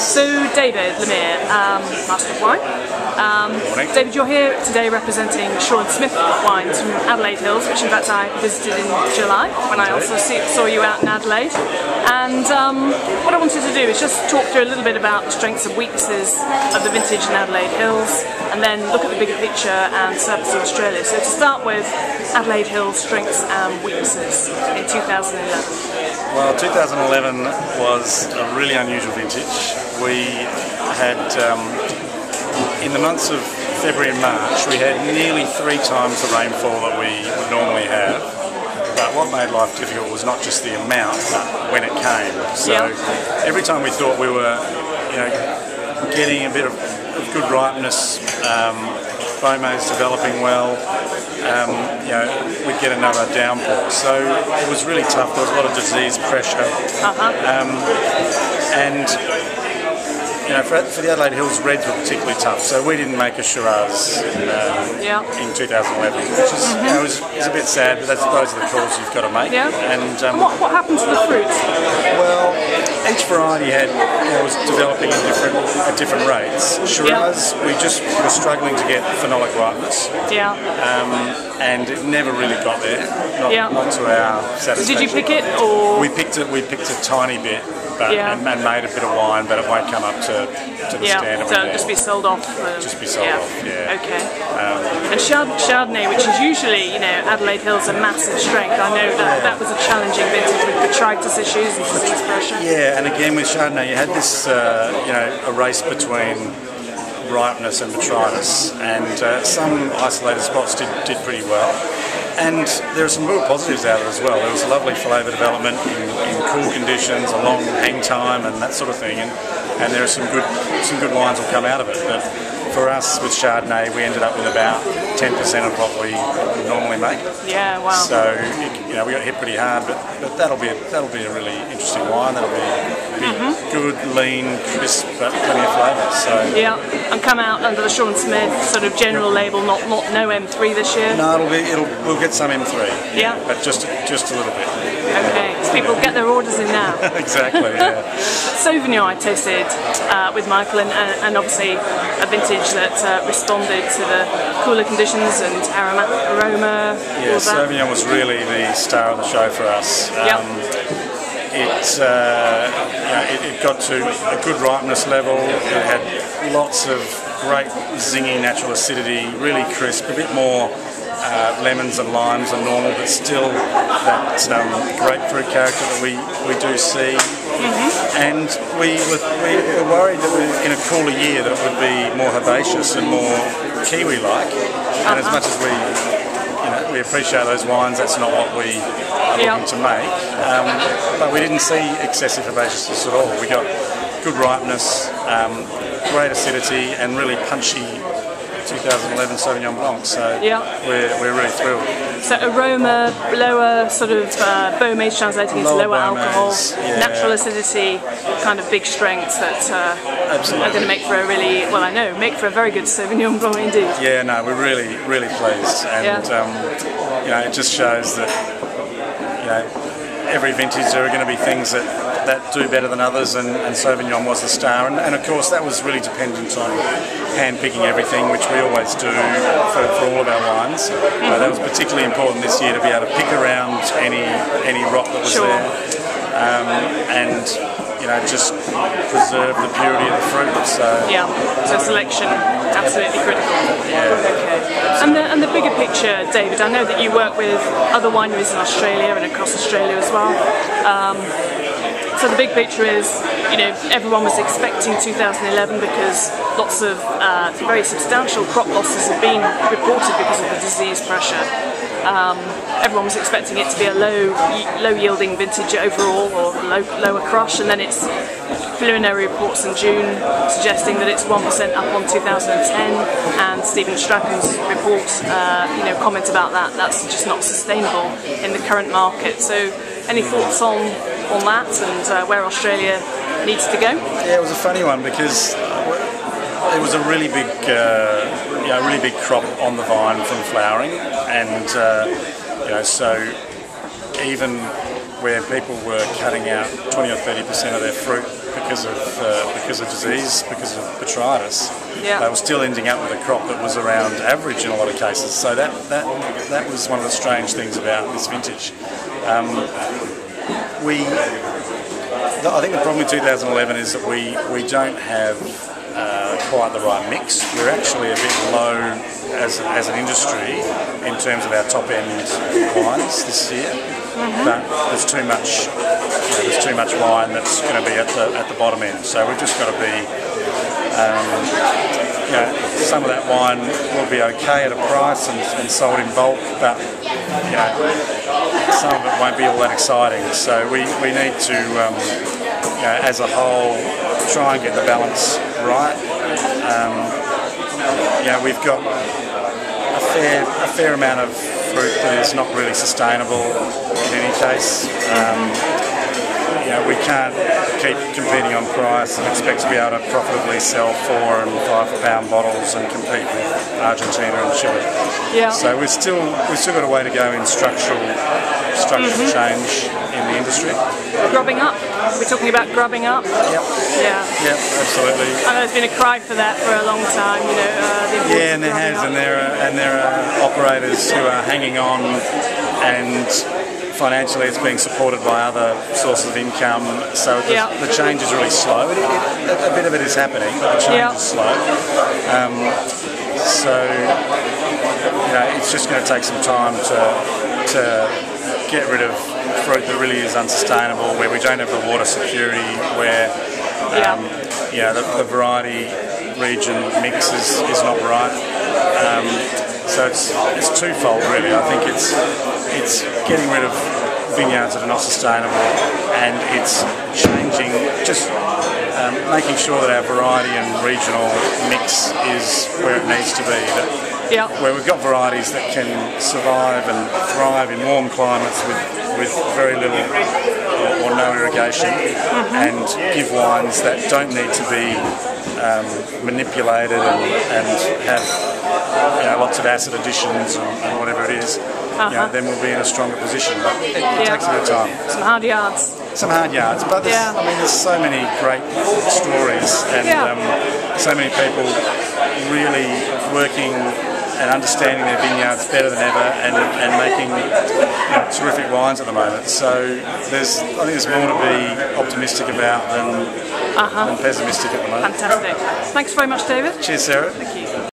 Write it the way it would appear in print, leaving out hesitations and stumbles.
So David Lemire, Master of Wine. David, you're here today representing Shaw Smith wines from Adelaide Hills, which in fact I visited in July when I also saw you out in Adelaide. And what I wanted to do is just talk through a little bit about the strengths and weaknesses of the vintage in Adelaide Hills, and then look at the bigger picture and surface of Australia. So to start with, Adelaide Hills strengths and weaknesses in 2011. Well, 2011 was a really unusual vintage. We had, in the months of February and March, we had nearly 3 times the rainfall that we would normally have. But what made life difficult was not just the amount, but when it came. So every time we thought we were, getting a bit of good ripeness, Beaumet's developing well, we'd get another downpour. So it was really tough. There was a lot of disease pressure. And for the Adelaide Hills, reds were particularly tough. So we didn't make a Shiraz in 2011, which is is a bit sad, but those are the calls you've got to make. And what happened to the fruit? Well, each variety was developing at different rates. Shiraz, we just were struggling to get phenolic ripeness. And it never really got there, not to our satisfaction. So did you pick it, or we picked a tiny bit, but and made a bit of wine, but it won't come up to the standard. So it'll just be sold off. Just be sold off. Okay. And Chardonnay, which is usually, Adelaide Hills a massive strength. I know that was a challenging vintage with botrytis issues and disease pressure. Yeah, and again with Chardonnay, you had this, a race between ripeness and botrytis, and some isolated spots did pretty well. And there are some real positives out of it as well. There was a lovely flavour development in cool conditions, a long hang time, and that sort of thing. And there are some good wines will come out of it. But for us with Chardonnay, we ended up with about 10% of what we would normally make. Yeah, wow. So we got hit pretty hard, but that'll be a really interesting wine. That'll be good, lean, crisp, but plenty of flavour. So and come out under the Shaw Smith sort of general label, not no M3 this year. No, we'll get some M3. But just a little bit. Okay, so people get their orders in now. Exactly. Yeah. Sauvignon I tasted with Michael, and obviously a vintage that responded to the cooler conditions and aroma. Yeah, Sauvignon was really the star of the show for us. It got to a good ripeness level. It had lots of great zingy natural acidity, really crisp, a bit more lemons and limes than normal, but still that grapefruit character that we do see. And we were worried that in a cooler year that it would be more herbaceous and more Kiwi-like. And as much as we appreciate those wines, that's not what we are looking to make. But we didn't see excessive herbaceousness at all. We got good ripeness, great acidity, and really punchy 2011 Sauvignon Blanc. So we're really thrilled. So aroma, lower sort of Beaumet's translating into lower alcohol, natural acidity, kind of big strengths that are going to make for a really, make for a very good Sauvignon Blanc indeed. Yeah, no, we're really pleased, and it just shows that every vintage there are going to be things that do better than others, and Sauvignon was the star, and of course that was really dependent on hand-picking everything, which we always do for all of our wines. That was particularly important this year, to be able to pick around any rock that was there, and just preserve the purity of the fruit. So selection, absolutely critical. Okay. And the bigger picture, David, I know that you work with other wineries in Australia and across Australia as well. So the big picture is, everyone was expecting 2011 because lots of very substantial crop losses have been reported because of the disease pressure. Everyone was expecting it to be a low yielding vintage overall, or lower crush, and then it's preliminary reports in June suggesting that it's 1% up on 2010, and Stephen Strachan's report comment about that's just not sustainable in the current market. So any thoughts on that and where Australia needs to go? Yeah, it was a funny one because it was a really big crop on the vine from flowering, and so even where people were cutting out 20 or 30% of their fruit because of disease, because of botrytis, Yeah. they were still ending up with a crop that was around average in a lot of cases. So that was one of the strange things about this vintage. I think the problem with 2011 is that we don't have quite the right mix. We're actually a bit low as an industry in terms of our top end wines this year. But there's too much wine that's going to be at the bottom end. So we've just got to be. Some of that wine will be okay at a price and sold in bulk, but some of it won't be all that exciting. So we need to, as a whole, try and get the balance right. We've got a fair amount of fruit that is not really sustainable in any case. We can't keep competing on price and expect to be able to profitably sell 4 and 5 pound bottles and compete with Argentina and Chile. Yeah. So we've still got a way to go in structural change in the industry. Grubbing up. We're talking about grubbing up. Yep. Yeah. Yep. Absolutely. I know there's been a cry for that for a long time. Yeah, and there has, and there are operators who are hanging on, and financially it's being supported by other sources of income, so the change is really slow. A bit of it is happening, but the change is slow. It's just going to take some time to get rid of fruit that really is unsustainable, where we don't have the water security, where the variety region mix is not right. So it's twofold really. I think it's getting rid of vineyards that are not sustainable, and it's changing, just making sure that our variety and regional mix is where it needs to be. Where we've got varieties that can survive and thrive in warm climates with very little or no irrigation, and give wines that don't need to be manipulated and have lots of acid additions and whatever it is, then we'll be in a stronger position. But it takes a bit of time. Some hard yards. But there's so many great stories, and so many people really working and understanding their vineyards better than ever, and making terrific wines at the moment. So I think there's more to be optimistic about than pessimistic at the moment. Fantastic. Thanks very much, David. Cheers, Sarah. Thank you.